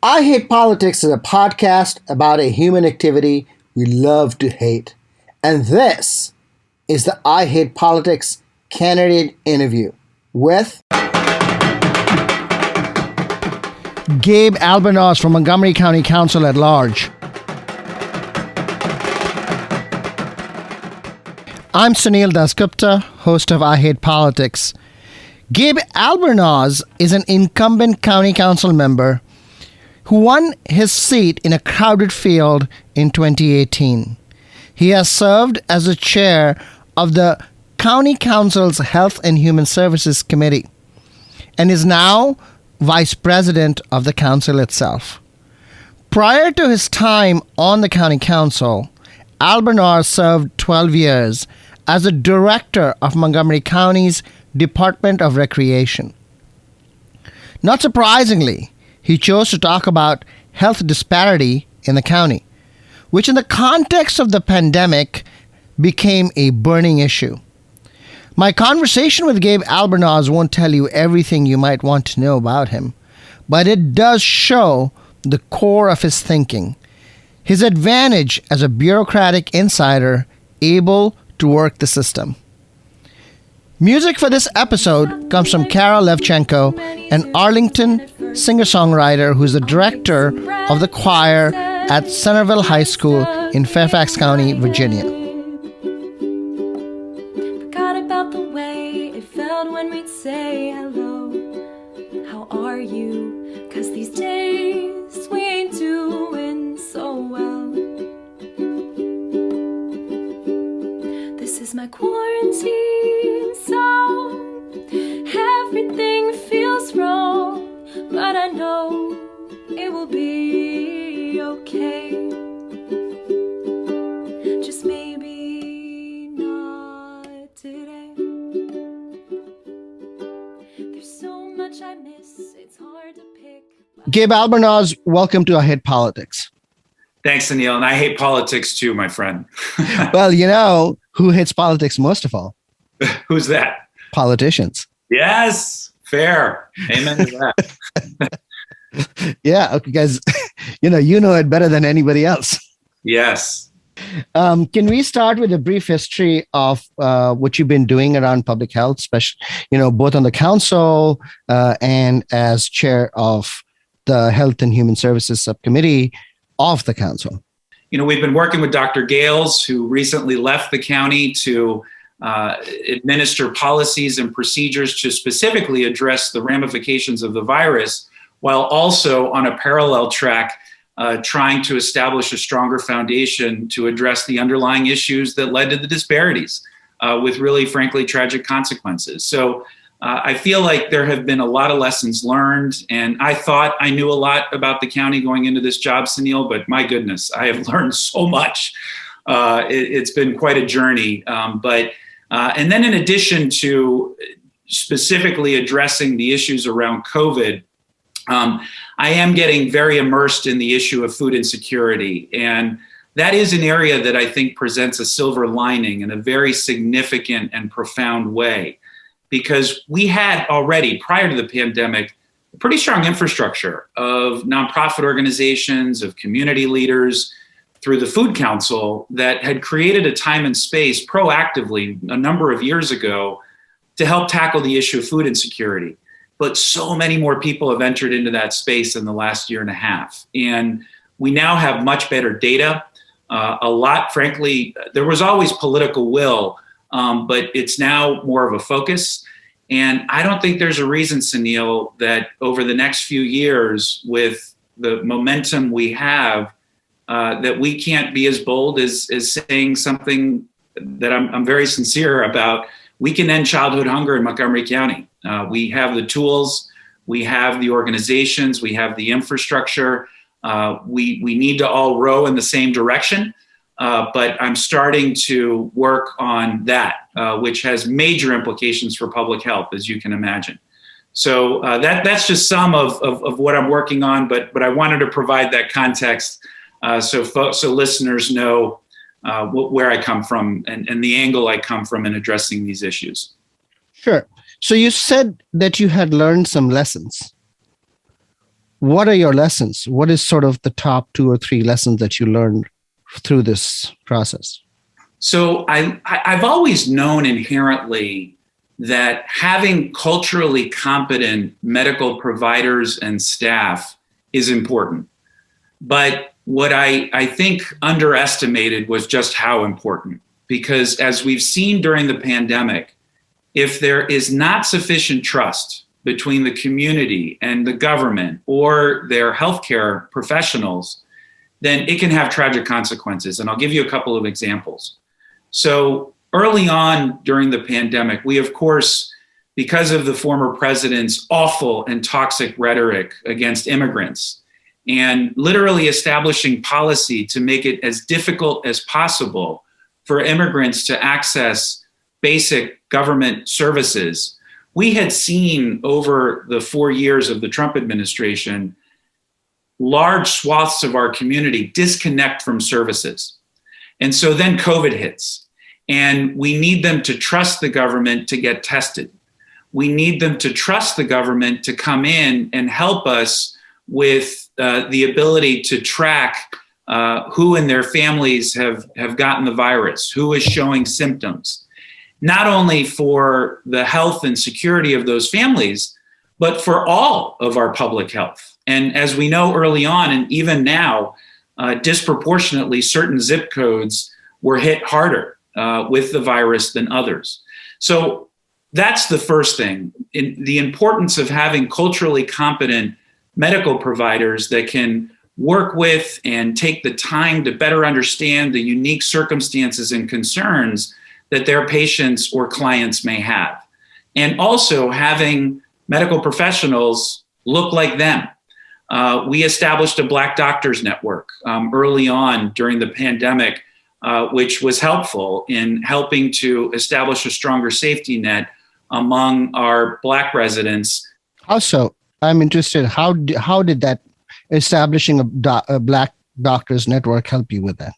I Hate Politics is a podcast about a human activity we love to hate. And this is the I Hate Politics candidate interview with Gabe Albornoz from Montgomery County Council at large. I'm Sunil Dasgupta, host of I Hate Politics. Gabe Albornoz is an incumbent county council member who won his seat in a crowded field in 2018. He has served as the chair of the County Council's Health and Human Services Committee and is now vice president of the council itself. Prior to his time on the county council, Albornoz served 12 years as the director of Montgomery County's Department of Recreation. Not surprisingly, he chose to talk about health disparity in the county, which in the context of the pandemic became a burning issue. My conversation with Gabe Albornoz won't tell you everything you might want to know about him, but it does show the core of his thinking, his advantage as a bureaucratic insider able to work the system. Music for this episode comes from Kara Levchenko, an Arlington singer-songwriter who's the director of the choir at Centreville High School in Fairfax County, Virginia. Forgot about the way it felt when we'd say hello. How are you? 'Cause these days we ain't doing so well. This is my quarantine song. Everything feels wrong, but I know it will be okay. Just maybe not today. There's so much I miss, it's hard to pick. Gabe Albornoz, welcome to I Hate Politics. Thanks, Sunil. And I hate politics too, my friend. Well, you know who hates politics most of all? Who's that? Politicians. Yes, fair. Amen to that. Yeah, okay, guys, you know it better than anybody else. Yes. Can we start with a brief history of what you've been doing around public health, especially, both on the council and as chair of the Health and Human Services Subcommittee of the council? We've been working with Dr. Gales, who recently left the county to administer policies and procedures to specifically address the ramifications of the virus, while also on a parallel track trying to establish a stronger foundation to address the underlying issues that led to the disparities with really, frankly, tragic consequences. So I feel like there have been a lot of lessons learned, and I thought I knew a lot about the county going into this job, Sunil, but my goodness, I have learned so much. It's been quite a journey. And then in addition to specifically addressing the issues around COVID, I am getting very immersed in the issue of food insecurity. And that is an area that I think presents a silver lining in a very significant and profound way, because we had already, prior to the pandemic, a pretty strong infrastructure of nonprofit organizations, of community leaders through the Food Council that had created a time and space proactively a number of years ago to help tackle the issue of food insecurity. But so many more people have entered into that space in the last year and a half. And we now have much better data. A lot, frankly, there was always political will, but it's now more of a focus. And I don't think there's a reason, Sunil, that over the next few years, with the momentum we have, that we can't be as bold as saying something that I'm very sincere about. We can end childhood hunger in Montgomery County. We have the tools, we have the organizations, we have the infrastructure. We need to all row in the same direction. But I'm starting to work on that, which has major implications for public health, as you can imagine. So that's just some of what I'm working on, but I wanted to provide that context so listeners know where I come from and the angle I come from in addressing these issues. Sure. So you said that you had learned some lessons. What are your lessons? What is sort of the top 2 or 3 lessons that you learned through this process? So I've always known inherently that having culturally competent medical providers and staff is important. But what I think underestimated was just how important. Because as we've seen during the pandemic, if there is not sufficient trust between the community and the government or their healthcare professionals, then it can have tragic consequences. And I'll give you a couple of examples. So early on during the pandemic, we, of course, because of the former president's awful and toxic rhetoric against immigrants and literally establishing policy to make it as difficult as possible for immigrants to access basic government services, we had seen over the 4 years of the Trump administration large swaths of our community disconnect from services. And so then COVID hits, and we need them to trust the government to get tested. We need them to trust the government to come in and help us with the ability to track who in their families have gotten the virus, who is showing symptoms, not only for the health and security of those families, but for all of our public health. And as we know early on, and even now, disproportionately, certain zip codes were hit harder with the virus than others. So that's the first thing, the importance of having culturally competent medical providers that can work with and take the time to better understand the unique circumstances and concerns that their patients or clients may have. And also having medical professionals look like them. We established a Black Doctors Network early on during the pandemic, which was helpful in helping to establish a stronger safety net among our Black residents. How so? I'm interested. How did that establishing a Black Doctors Network help you with that?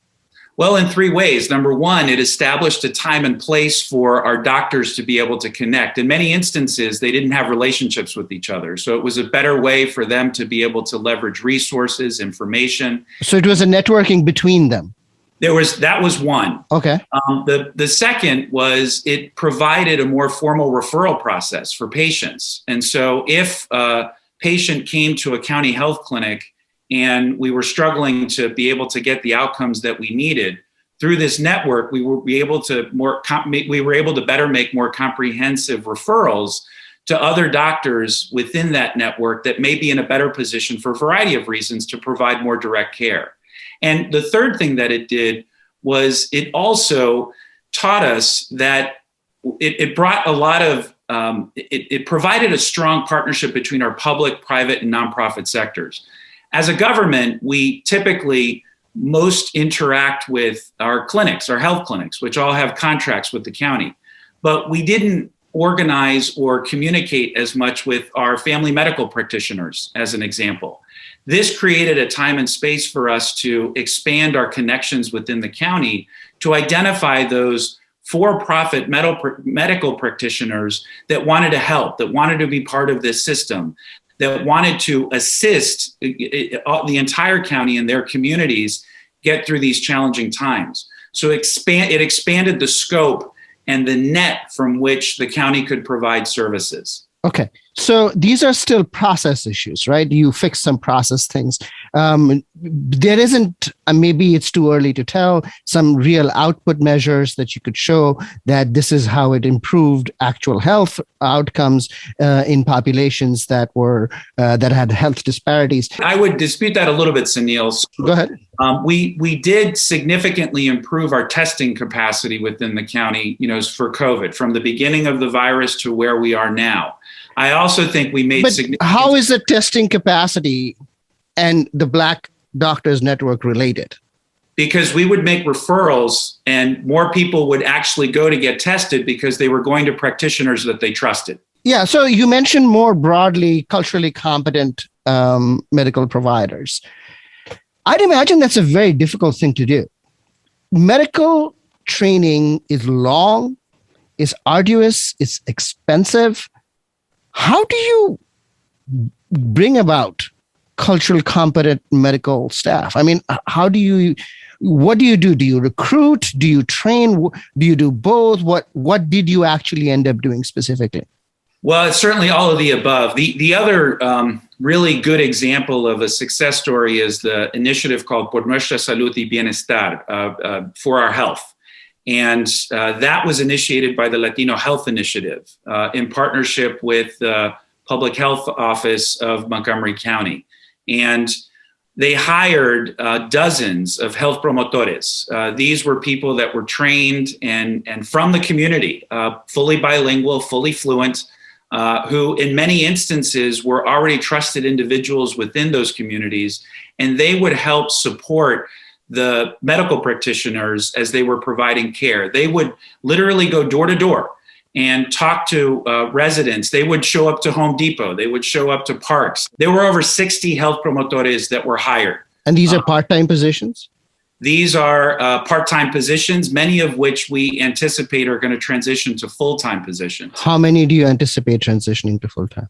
Well, in 3 ways. Number one, it established a time and place for our doctors to be able to connect. In many instances, they didn't have relationships with each other. So it was a better way for them to be able to leverage resources, information. So it was a networking between them. That was one. Okay. The second was it provided a more formal referral process for patients. And so if a patient came to a county health clinic and we were struggling to be able to get the outcomes that we needed, through this network, we were able to better make more comprehensive referrals to other doctors within that network that may be in a better position for a variety of reasons to provide more direct care. And the third thing that it did was it also taught us that it brought a lot of, it provided a strong partnership between our public, private, and nonprofit sectors. As a government, we typically most interact with our clinics, our health clinics, which all have contracts with the county. But we didn't organize or communicate as much with our family medical practitioners, as an example. This created a time and space for us to expand our connections within the county to identify those for-profit medical practitioners that wanted to help, that wanted to be part of this system, that wanted to assist the entire county and their communities get through these challenging times. So it expanded the scope and the net from which the county could provide services. Okay. So these are still process issues, right? You fix some process things. There isn't, maybe it's too early to tell, some real output measures that you could show that this is how it improved actual health outcomes in populations that had health disparities. I would dispute that a little bit, Sunil. Go ahead. We did significantly improve our testing capacity within the county, for COVID, from the beginning of the virus to where we are now. I also think we made significant. How is the testing capacity and the Black Doctors Network related? Because we would make referrals and more people would actually go to get tested because they were going to practitioners that they trusted. Yeah. So you mentioned more broadly culturally competent medical providers. I'd imagine that's a very difficult thing to do. Medical training is long, is arduous, it's expensive. How do you bring about cultural competent medical staff? I mean, what do you do? Do you recruit? Do you train? Do you do both? What did you actually end up doing specifically? Well, it's certainly all of the above. The other really good example of a success story is the initiative called Por Nuestra Salud y Bienestar, for our health. And that was initiated by the Latino Health Initiative in partnership with the Public Health Office of Montgomery County. And they hired dozens of health promotores. These were people that were trained and from the community, fully bilingual, fully fluent, who in many instances were already trusted individuals within those communities, and they would help support the medical practitioners as they were providing care. They would literally go door to door and talk to residents. They would show up to Home Depot. They would show up to parks. There were over 60 health promotores that were hired. And these are part-time positions? These are part-time positions, many of which we anticipate are going to transition to full-time positions. How many do you anticipate transitioning to full-time?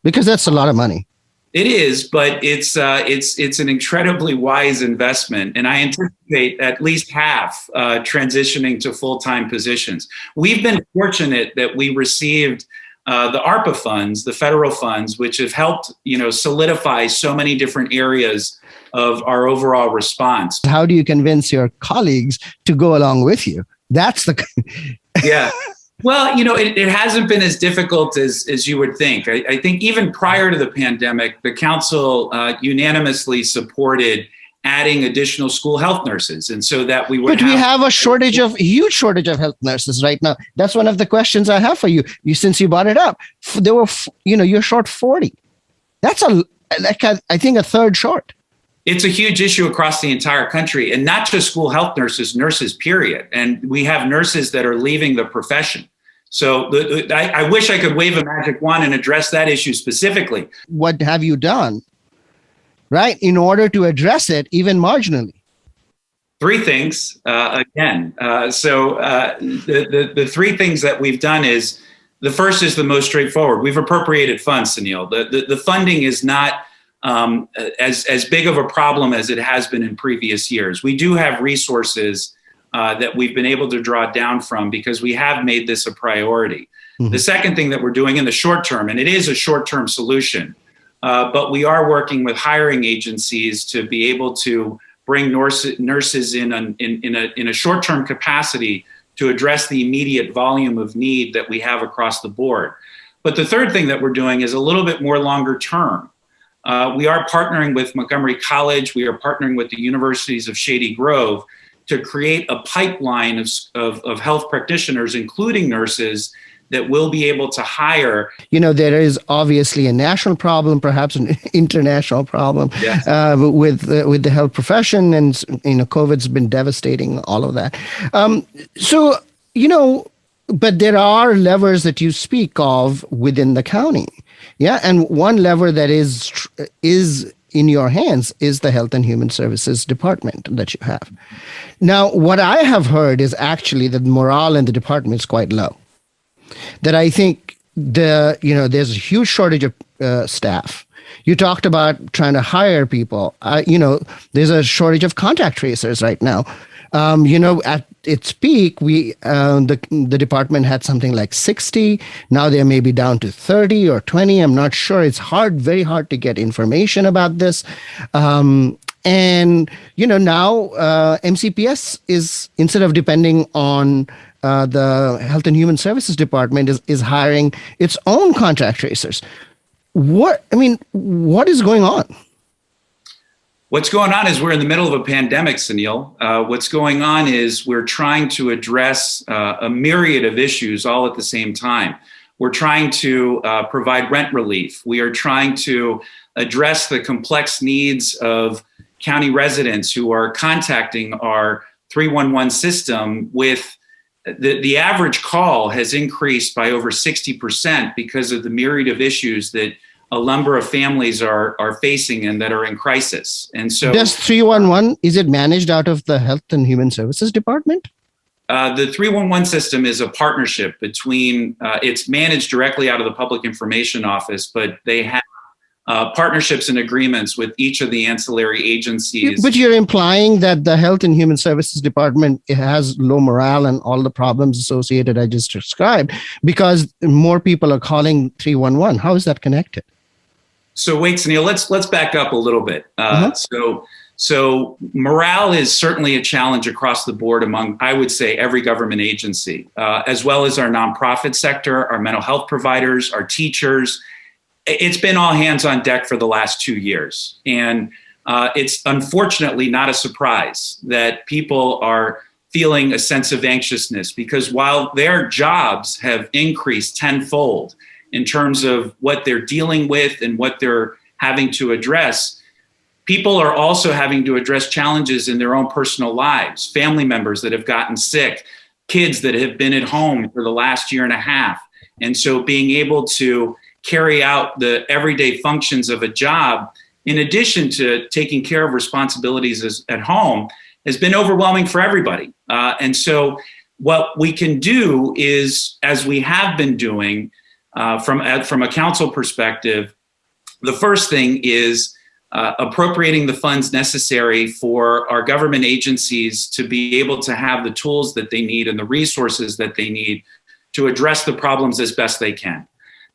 Because that's a lot of money. It is, but it's an incredibly wise investment, and I anticipate at least half transitioning to full-time positions. We've been fortunate that we received the ARPA funds, the federal funds, which have helped solidify so many different areas of our overall response. How do you convince your colleagues to go along with you? That's the yeah. Well, it hasn't been as difficult as you would think. I think even prior to the pandemic, the council unanimously supported adding additional school health nurses, and so that we would. But we have a huge shortage of health nurses right now. That's one of the questions I have for you. Since you brought it up, there were, you're short 40. That's I think a third short. It's a huge issue across the entire country, and not just school health nurses, period. And we have nurses that are leaving the profession. So I wish I could wave a magic wand and address that issue specifically. What have you done, right, in order to address it even marginally? Three things, again. The three things that we've done is, the first is the most straightforward. We've appropriated funds, Sunil. The funding is not as big of a problem as it has been in previous years. We do have resources that we've been able to draw down from because we have made this a priority. Mm-hmm. The second thing that we're doing in the short term, and it is a short-term solution, but we are working with hiring agencies to be able to bring nurses in a short-term capacity to address the immediate volume of need that we have across the board. But the third thing that we're doing is a little bit more longer term. We are partnering with Montgomery College. We are partnering with the universities of Shady Grove to create a pipeline of health practitioners, including nurses, that will be able to hire. There is obviously a national problem, perhaps an international problem. Yes. with the health profession, and COVID's been devastating all of that. But there are levers that you speak of within the county. Yeah. And one lever that is in your hands is the Health and Human Services Department that you have. Now, what I have heard is actually that morale in the department is quite low. That I think there's a huge shortage of staff. You talked about trying to hire people. There's a shortage of contact tracers right now. At its peak, the department had something like 60. Now they may be down to 30 or 20. I'm not sure. It's very hard to get information about this. Now MCPS is, instead of depending on the Health and Human Services Department, is hiring its own contact tracers. What is going on? What's going on is we're in the middle of a pandemic, Sunil. What's going on is we're trying to address a myriad of issues all at the same time. We're trying to provide rent relief. We are trying to address the complex needs of county residents who are contacting our 311 system with the average call has increased by over 60% because of the myriad of issues that a number of families are facing and that are in crisis. And so, does 311, is it managed out of the Health and Human Services Department? The 311 system is a partnership between, it's managed directly out of the Public Information Office, but they have partnerships and agreements with each of the ancillary agencies. But you're implying that the Health and Human Services Department has low morale and all the problems associated I just described because more people are calling 311. How is that connected? So wait, Sunil, let's back up a little bit. So morale is certainly a challenge across the board among, I would say, every government agency, as well as our nonprofit sector, our mental health providers, our teachers. It's been all hands on deck for the last 2 years. And it's unfortunately not a surprise that people are feeling a sense of anxiousness because while their jobs have increased tenfold in terms of what they're dealing with and what they're having to address, people are also having to address challenges in their own personal lives, family members that have gotten sick, kids that have been at home for the last year and a half. And so being able to carry out the everyday functions of a job, in addition to taking care of responsibilities at home, has been overwhelming for everybody. And so what we can do is, as we have been doing from a council perspective, the first thing is appropriating the funds necessary for our government agencies to be able to have the tools that they need and the resources that they need to address the problems as best they can.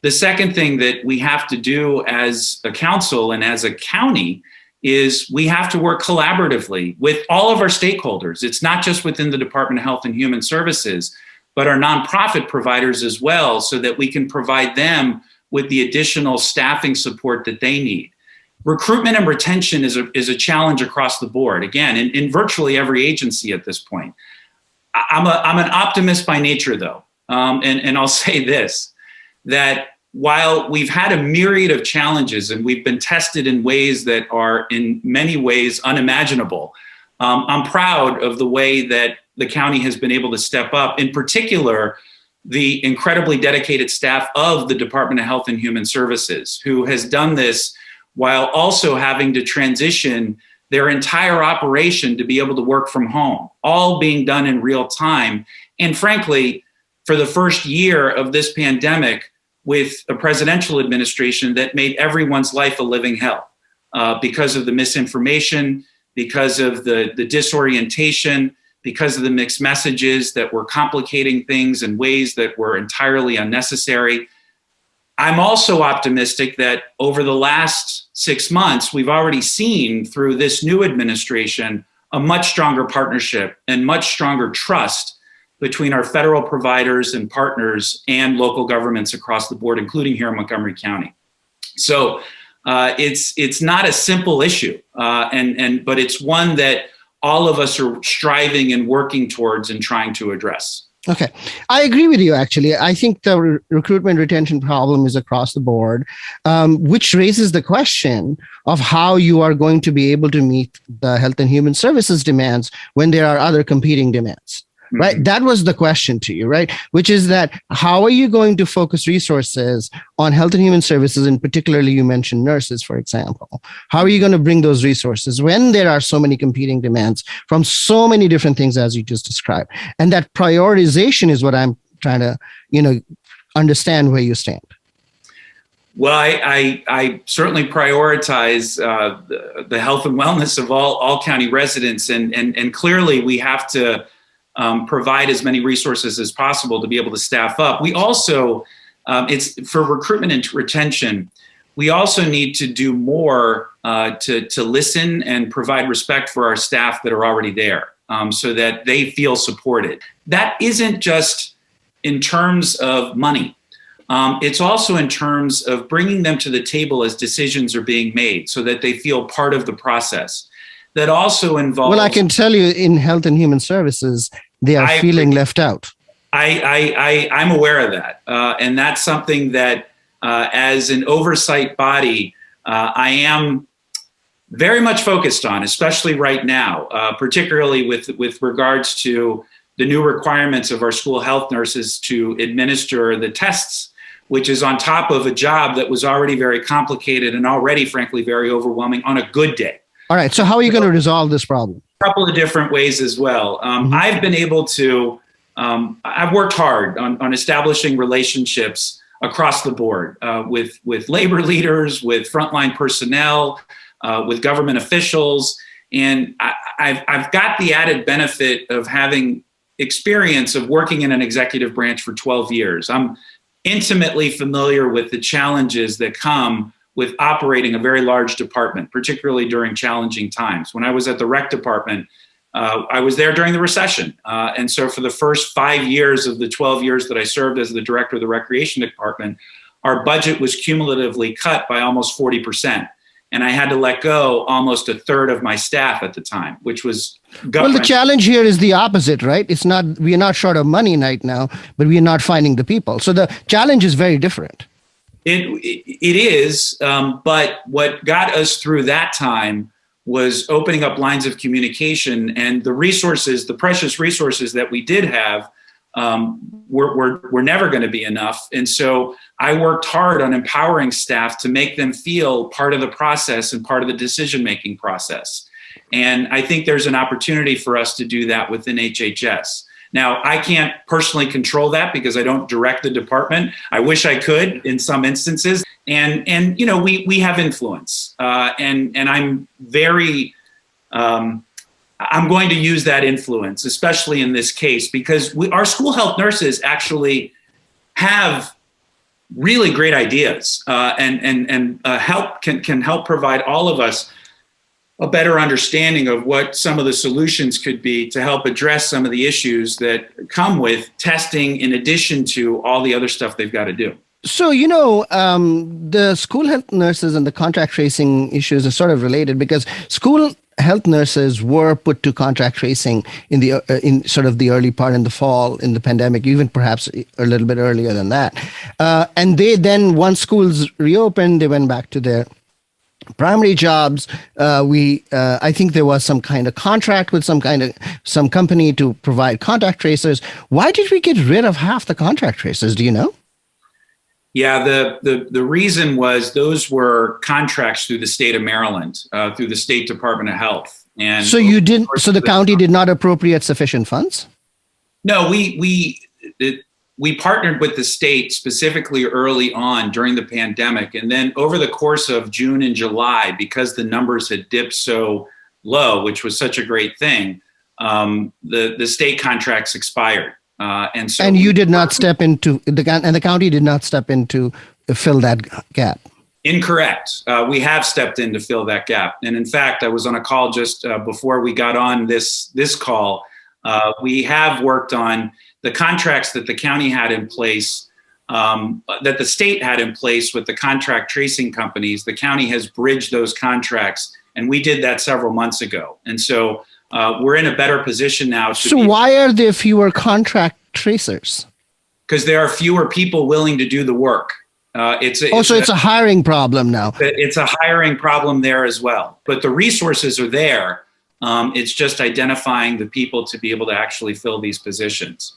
The second thing that we have to do as a council and as a county is we have to work collaboratively with all of our stakeholders. It's not just within the Department of Health and Human Services, but our nonprofit providers as well, so that we can provide them with the additional staffing support that they need. Recruitment and retention is a challenge across the board, again, in virtually every agency at this point. I'm an optimist by nature, though, and I'll say this, that while we've had a myriad of challenges and we've been tested in ways that are in many ways unimaginable, I'm proud of the way that the county has been able to step up, in particular, the incredibly dedicated staff of the Department of Health and Human Services, who has done this while also having to transition their entire operation to be able to work from home, all being done in real time. And frankly, for the first year of this pandemic, with a presidential administration that made everyone's life a living hell because of the misinformation, because of the disorientation, because of the mixed messages that were complicating things in ways that were entirely unnecessary. I'm also optimistic that over the last 6 months, we've already seen through this new administration a much stronger partnership and much stronger trust between our federal providers and partners and local governments across the board, including here in Montgomery County. So it's not a simple issue, but it's one that all of us are striving and working towards and trying to address. Okay. I agree with you, actually. I think the recruitment retention problem is across the board, which raises the question of how you are going to be able to meet the health and human services demands when there are other competing demands. Right. Mm-hmm. That was the question to you, right? Which is that how are you going to focus resources on health and human services, and particularly you mentioned nurses, for example. How are you going to bring those resources when there are so many competing demands from so many different things as you just described? And that prioritization is what I'm trying to, understand where you stand. Well, I certainly prioritize the health and wellness of all county residents, and clearly we have to provide as many resources as possible to be able to staff up. We also, it's for recruitment and retention, we also need to do more to listen and provide respect for our staff that are already there so that they feel supported. That isn't just in terms of money. It's also in terms of bringing them to the table as decisions are being made so that they feel part of the process. That also involves... Well, I can tell you in health and human services, they are feeling left out. I'm aware of that. And that's something that as an oversight body, I am very much focused on, especially right now, particularly with regards to the new requirements of our school health nurses to administer the tests, which is on top of a job that was already very complicated and already, frankly, very overwhelming on a good day. All right. So how are you going to resolve this problem? A couple of different ways as well. I've been able to, I've worked hard on establishing relationships across the board, with labor leaders, with frontline personnel, with government officials. And I've got the added benefit of having experience of working in an executive branch for 12 years. I'm intimately familiar with the challenges that come with operating a very large department, particularly during challenging times. When I was at the rec department, I was there during the recession. And so for the first 5 years of the 12 years that I served as the director of the recreation department, our budget was cumulatively cut by almost 40%. And I had to let go almost a third of my staff at the time, which was Well, the challenge here is the opposite, right? We are not short of money right now, but we are not finding the people. So the challenge is very different. It is, but what got us through that time was opening up lines of communication, and the resources, the precious resources that we did have, were never going to be enough. And so I worked hard on empowering staff to make them feel part of the process and part of the decision-making process. And I think there's an opportunity for us to do that within HHS. Now, I can't personally control that because I don't direct the department. I wish I could in some instances. And you know, we have influence. And I'm very, I'm going to use that influence, especially in this case, because our school health nurses actually have really great ideas and can help provide all of us a better understanding of what some of the solutions could be to help address some of the issues that come with testing in addition to all the other stuff they've got to do. So, the school health nurses and the contact tracing issues are sort of related because school health nurses were put to contact tracing in sort of the early part in the fall in the pandemic, even perhaps a little bit earlier than that. And they then, once schools reopened, they went back to their primary jobs. I think there was some kind of contract with some company to provide contact tracers. Why did we get rid of half the contact tracers? Do you know? Yeah, the reason was those were contracts through the state of Maryland, through the State Department of Health. And so the county did not appropriate sufficient funds? No, we partnered with the state specifically early on during the pandemic. And then over the course of June and July, because the numbers had dipped so low, which was such a great thing, the state contracts expired. And you did not step into the county did not step in to fill that gap. Incorrect. We have stepped in to fill that gap. And in fact, I was on a call just before we got on this call. We have worked on the contracts that the county had in place, that the state had in place with the contract tracing companies. The county has bridged those contracts, and we did that several months ago. And so we're in a better position now. Why are there fewer contract tracers? Because there are fewer people willing to do the work. It's a hiring problem now. It's a hiring problem there as well. But the resources are there. It's just identifying the people to be able to actually fill these positions.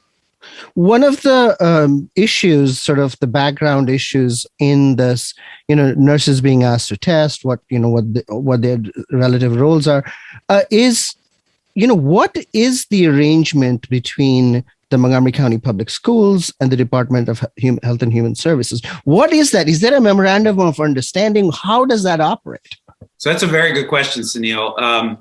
One of the issues, sort of the background issues in this, nurses being asked to test what their relative roles are, is, what is the arrangement between the Montgomery County Public Schools and the Department of Health and Human Services? What is that? Is there a memorandum of understanding? How does that operate? So that's a very good question, Sunil.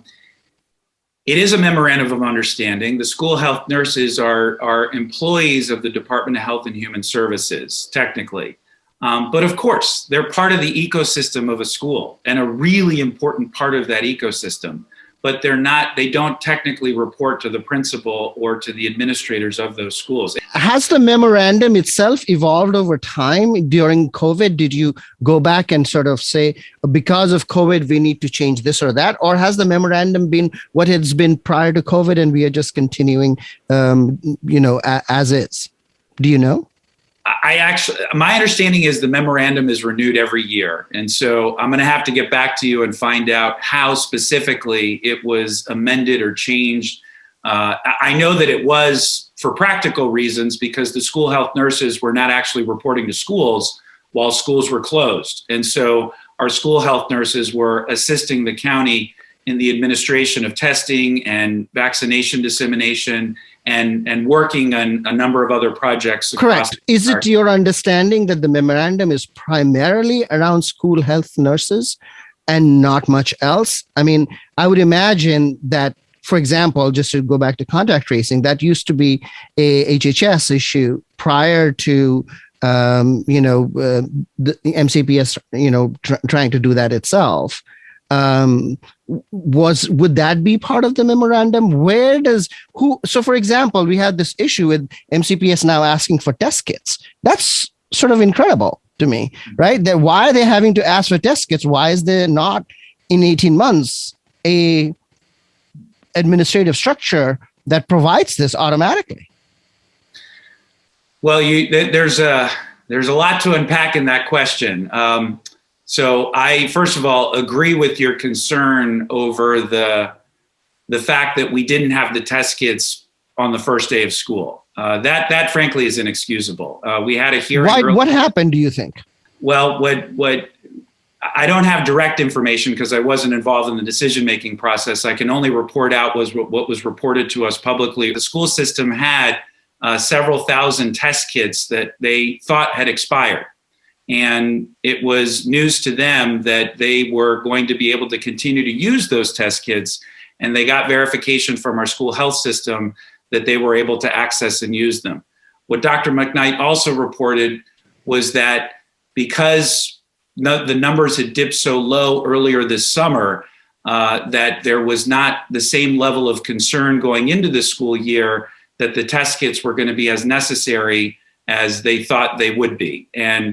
It is a memorandum of understanding. The school health nurses are employees of the Department of Health and Human Services, technically. But of course, they're part of the ecosystem of a school and a really important part of that ecosystem. But they don't technically report to the principal or to the administrators of those schools. Has the memorandum itself evolved over time? During COVID, did you go back and sort of say, because of COVID, we need to change this or that? Or has the memorandum been what it's been prior to COVID and we are just continuing, as is? Do you know? My understanding is the memorandum is renewed every year. And so I'm going to have to get back to you and find out how specifically it was amended or changed. I know that it was for practical reasons because the school health nurses were not actually reporting to schools while schools were closed. And so our school health nurses were assisting the county in the administration of testing and vaccination dissemination and working on a number of other projects. Correct. Is it your understanding that the memorandum is primarily around school health nurses and not much else? I mean, I would imagine that, for example, just to go back to contact tracing, that used to be a HHS issue prior to the MCPS, trying to do that itself. Would that be part of the memorandum? So for example, we had this issue with MCPS now asking for test kits. That's sort of incredible to me, right? Why are they having to ask for test kits? Why is there not in 18 months a administrative structure that provides this automatically? Well, there's a lot to unpack in that question. So I, first of all, agree with your concern over the fact that we didn't have the test kits on the first day of school. That frankly is inexcusable. We had a hearing. Why? What happened, do you think? Well, what I don't have direct information because I wasn't involved in the decision-making process. I can only report out what was reported to us publicly. The school system had several thousand test kits that they thought had expired. And it was news to them that they were going to be able to continue to use those test kits. And they got verification from our school health system that they were able to access and use them. What Dr. McKnight also reported was that because the numbers had dipped so low earlier this summer, that there was not the same level of concern going into the school year that the test kits were going to be as necessary as they thought they would be.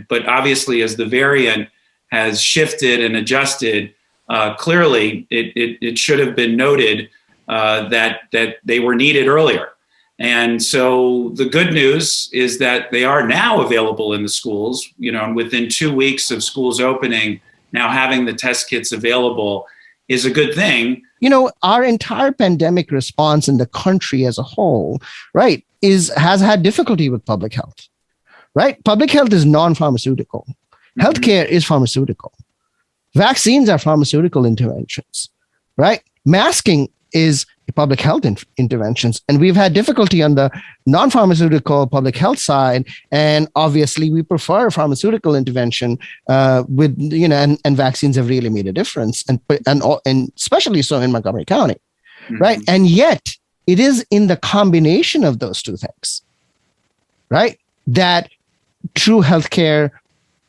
But obviously, as the variant has shifted and adjusted, clearly it should have been noted that they were needed earlier. And so the good news is that they are now available in the schools, and within 2 weeks of schools opening, now having the test kits available is a good thing. Our entire pandemic response in the country as a whole, right, has had difficulty with public health, right? Public health is non-pharmaceutical. Mm-hmm. Healthcare is pharmaceutical. Vaccines are pharmaceutical interventions, right? Masking is public health interventions. And we've had difficulty on the non-pharmaceutical public health side. And obviously we prefer pharmaceutical intervention and vaccines have really made a difference. And especially so in Montgomery County, mm-hmm. right? And yet it is in the combination of those two things, right, that true healthcare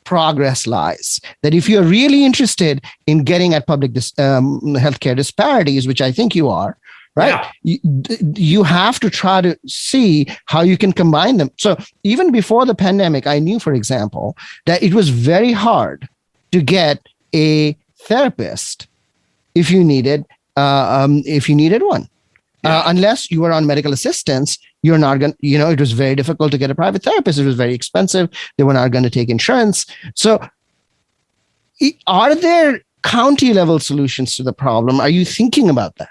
progress lies. That if you're really interested in getting at public healthcare disparities, which I think you are, right? Yeah. You have to try to see how you can combine them. So even before the pandemic, I knew, for example, that it was very hard to get a therapist if you needed one. Yeah. Unless you were on medical assistance, you're not going to, it was very difficult to get a private therapist. It was very expensive. They were not going to take insurance. So are there county level solutions to the problem? Are you thinking about that?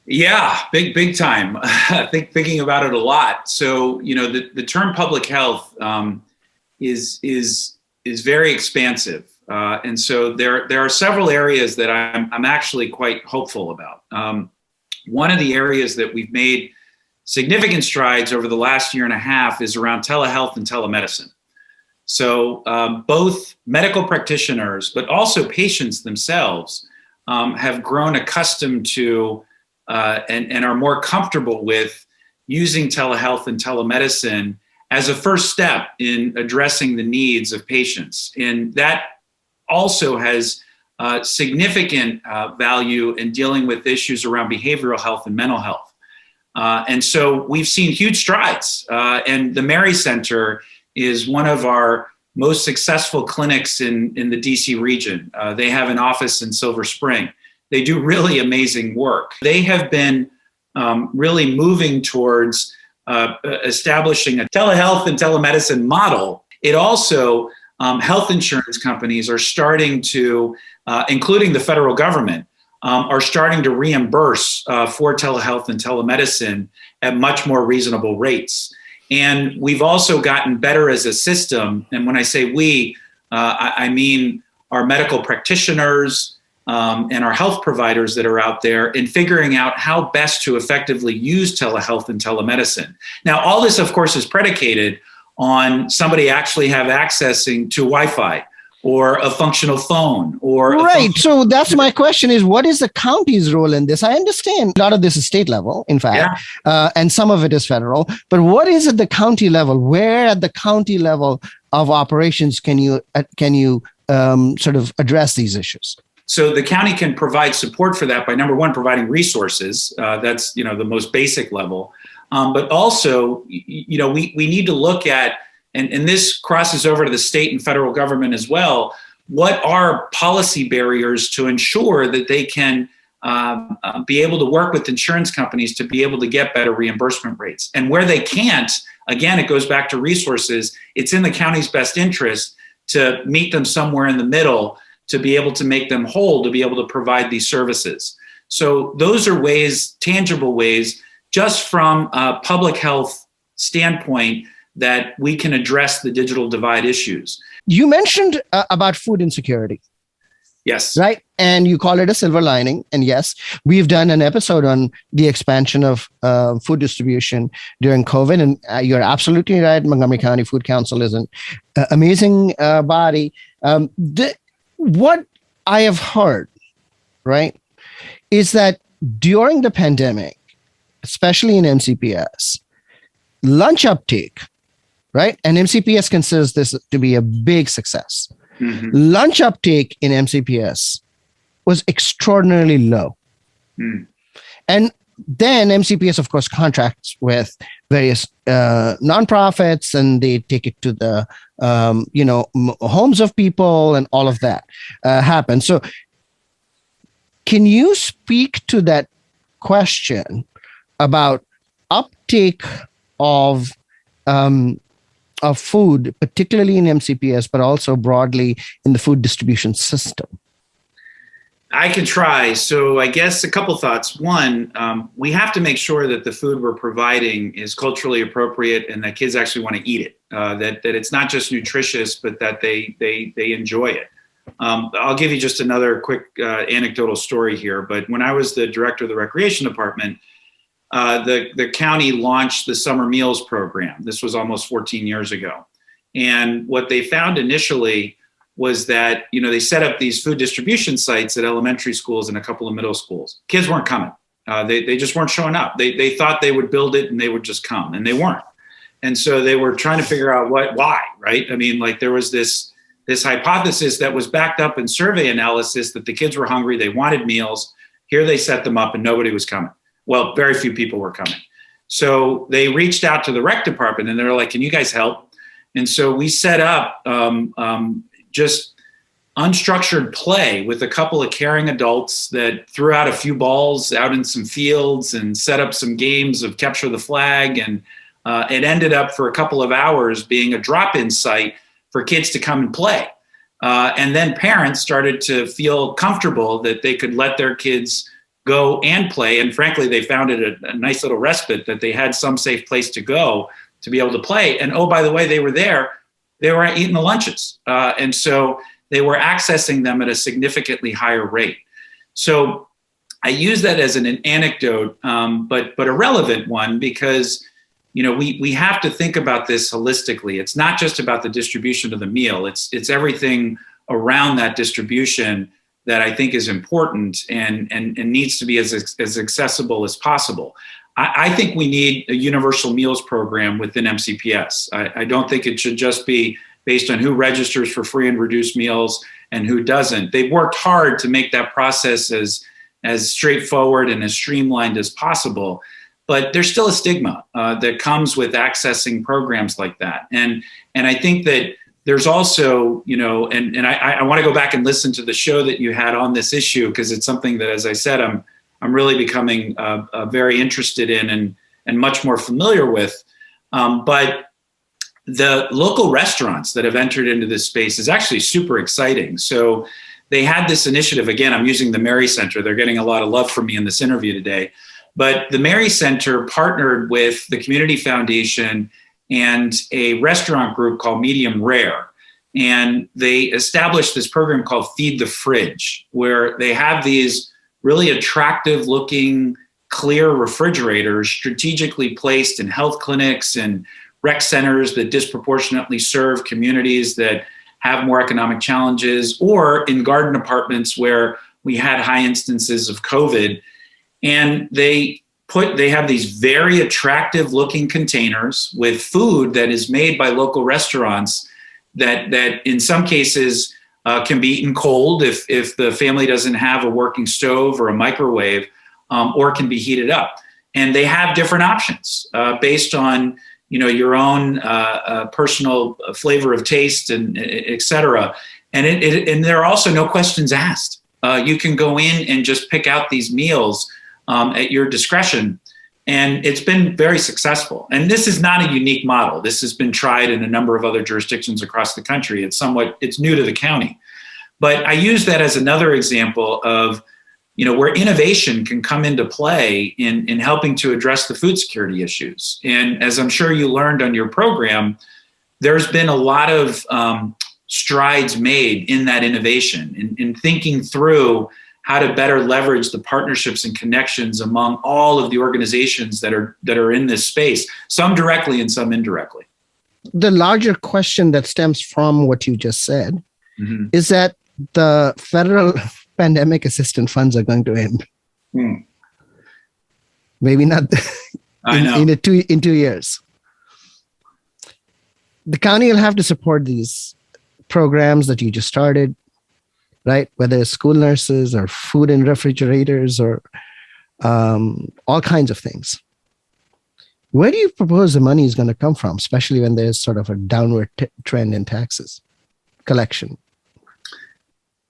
Yeah, big time. Thinking about it a lot. So, the term public health is very expansive. And so there are several areas that I'm actually quite hopeful about. One of the areas that we've made significant strides over the last year and a half is around telehealth and telemedicine. So both medical practitioners, but also patients themselves have grown accustomed to and are more comfortable with using telehealth and telemedicine as a first step in addressing the needs of patients. And that also has significant value in dealing with issues around behavioral health and mental health. And so we've seen huge strides. And the Mary Center is one of our most successful clinics in the DC region. They have an office in Silver Spring. They do really amazing work. They have been really moving towards establishing a telehealth and telemedicine model. It also, health insurance companies are starting to, including the federal government, are starting to reimburse for telehealth and telemedicine at much more reasonable rates. And we've also gotten better as a system. And when I say we, I mean our medical practitioners and our health providers that are out there in figuring out how best to effectively use telehealth and telemedicine. Now, all this, of course, is predicated on somebody actually have accessing to Wi-Fi or a functional phone or right. So that's my question is, what is the county's role in this? I understand a lot of this is state level, in fact, and some of it is federal. But what is at the county level? Where at the county level of operations can you sort of address these issues? So the county can provide support for that by, number one, providing resources. That's the most basic level. But also, we need to look at, and this crosses over to the state and federal government as well, what are policy barriers to ensure that they can be able to work with insurance companies to be able to get better reimbursement rates. And where they can't, again, it goes back to resources. It's in the county's best interest to meet them somewhere in the middle to be able to make them whole, to be able to provide these services. So those are ways, tangible ways, just from a public health standpoint, that we can address the digital divide issues. You mentioned about food insecurity. Yes. Right. And you call it a silver lining. And yes, we've done an episode on the expansion of food distribution during COVID. And you're absolutely right. Montgomery County Food Council is an amazing body. What I have heard, right, is that during the pandemic, especially in MCPS, lunch uptake, right? And MCPS considers this to be a big success. Mm-hmm. Lunch uptake in MCPS was extraordinarily low. Mm. And then MCPS, of course, contracts with various nonprofits, and they take it to the, homes of people, and all of that happens. So can you speak to that question about uptake of food, particularly in MCPS, but also broadly in the food distribution system? I can try. So I guess a couple thoughts. One, we have to make sure that the food we're providing is culturally appropriate and that kids actually want to eat it, that it's not just nutritious, but that they enjoy it. I'll give you just another quick anecdotal story here. But when I was the director of the recreation department, the county launched the summer meals program. This was almost 14 years ago. And what they found initially was that, they set up these food distribution sites at elementary schools and a couple of middle schools. Kids weren't coming. They just weren't showing up. They thought they would build it and they would just come, and they weren't. And so they were trying to figure out why, right? I mean, like there was this hypothesis that was backed up in survey analysis that the kids were hungry, they wanted meals. Here they set them up and nobody was coming. Well, very few people were coming. So they reached out to the rec department and they're like, can you guys help? And so we set up just unstructured play with a couple of caring adults that threw out a few balls out in some fields and set up some games of capture the flag. And it ended up for a couple of hours being a drop-in site for kids to come and play. And then parents started to feel comfortable that they could let their kids go and play. And frankly, they found it a nice little respite that they had some safe place to go to be able to play. And oh, by the way, they were eating the lunches. And so they were accessing them at a significantly higher rate. So I use that as an anecdote, but a relevant one, because we have to think about this holistically. It's not just about the distribution of the meal. It's everything around that distribution that I think is important and needs to be as accessible as possible. I think we need a universal meals program within MCPS. I don't think it should just be based on who registers for free and reduced meals and who doesn't. They've worked hard to make that process as straightforward and as streamlined as possible. But there's still a stigma that comes with accessing programs like that. And I think that there's also, and I want to go back and listen to the show that you had on this issue, because it's something that, as I said, I'm really becoming very interested in and much more familiar with. But the local restaurants that have entered into this space is actually super exciting. So they had this initiative. Again, I'm using the Mary Center. They're getting a lot of love from me in this interview today. But the Mary Center partnered with the Community Foundation and a restaurant group called Medium Rare. And they established this program called Feed the Fridge, where they have these really attractive looking clear refrigerators strategically placed in health clinics and rec centers that disproportionately serve communities that have more economic challenges, or in garden apartments where we had high instances of COVID. And they have these very attractive looking containers with food that is made by local restaurants that in some cases can be eaten cold if the family doesn't have a working stove or a microwave, or can be heated up. And they have different options based on your own personal flavor of taste and et cetera. And there are also no questions asked. You can go in and just pick out these meals at your discretion. And it's been very successful. And this is not a unique model. This has been tried in a number of other jurisdictions across the country. It's new to the county. But I use that as another example of, where innovation can come into play in helping to address the food security issues. And as I'm sure you learned on your program, there's been a lot of strides made in that innovation, in thinking through how to better leverage the partnerships and connections among all of the organizations that are in this space, some directly and some indirectly. The larger question that stems from what you just said is that the federal pandemic assistance funds are going to end. Maybe not in 2 years. The county will have to support these programs that you just started, right? Whether it's school nurses or food in refrigerators or all kinds of things. Where do you propose the money is going to come from, especially when there's sort of a downward trend in taxes collection?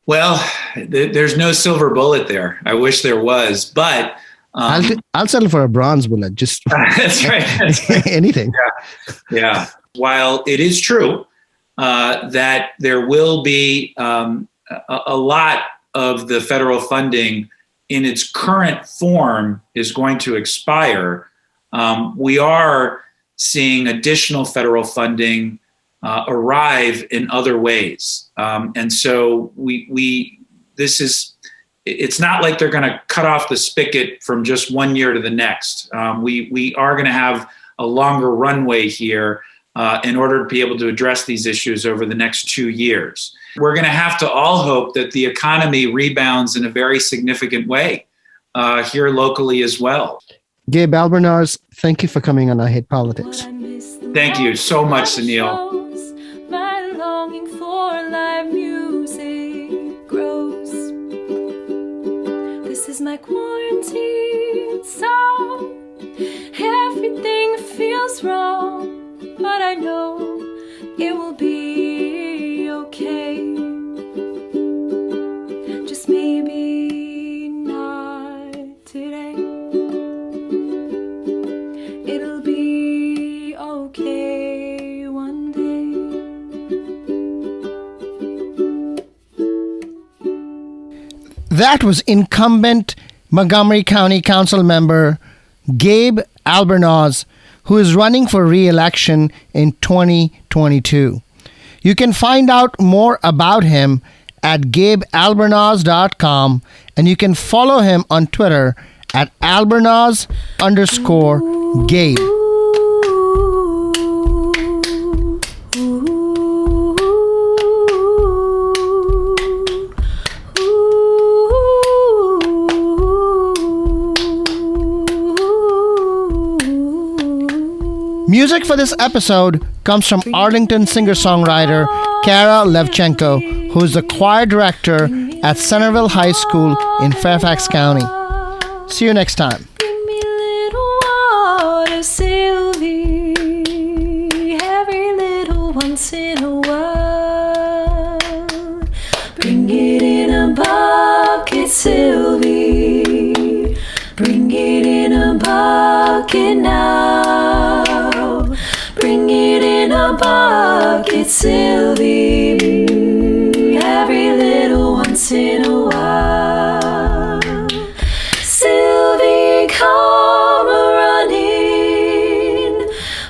Well, there's no silver bullet there. I wish there was, but I'll settle for a bronze bullet. Just that's right. That's right. Anything. Yeah. While it is true that there will be a lot of the federal funding in its current form is going to expire, we are seeing additional federal funding arrive in other ways. And so it's not like they're going to cut off the spigot from just one year to the next. We are going to have a longer runway here in order to be able to address these issues over the next 2 years. We're going to have to all hope that the economy rebounds in a very significant way here locally as well. Gabe Albornoz, thank you for coming on I Hate Politics. Thank you so much, Sunil. My longing for live music grows. This is my quarantine song. Everything feels wrong, but I know it will be okay. Just maybe not today. It'll be okay one day. That was incumbent Montgomery County Council member Gabe Albornoz, who is running for re-election in 2022. You can find out more about him at gabealbornoz.com, and you can follow him on Twitter at Albornoz_Gabe. Music for this episode comes from Arlington singer-songwriter Kara Levchenko, who is the choir director at Centreville High School in Fairfax County. See you next time. Bring me little water, Sylvie, every little once in a while. Bring it in a bucket, Sylvie, bring it in a bucket now. Bring it in a bucket, Sylvie, every little once in a while. Sylvie, come a-running,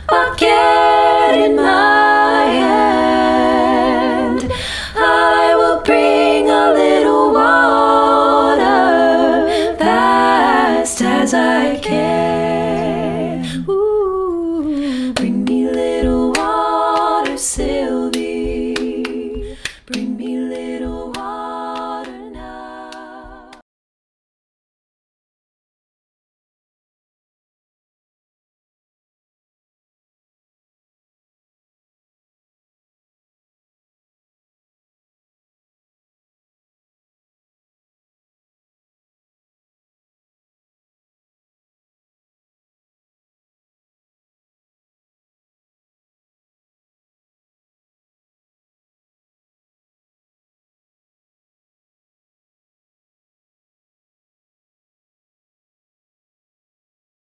bucket in my hand. as I can.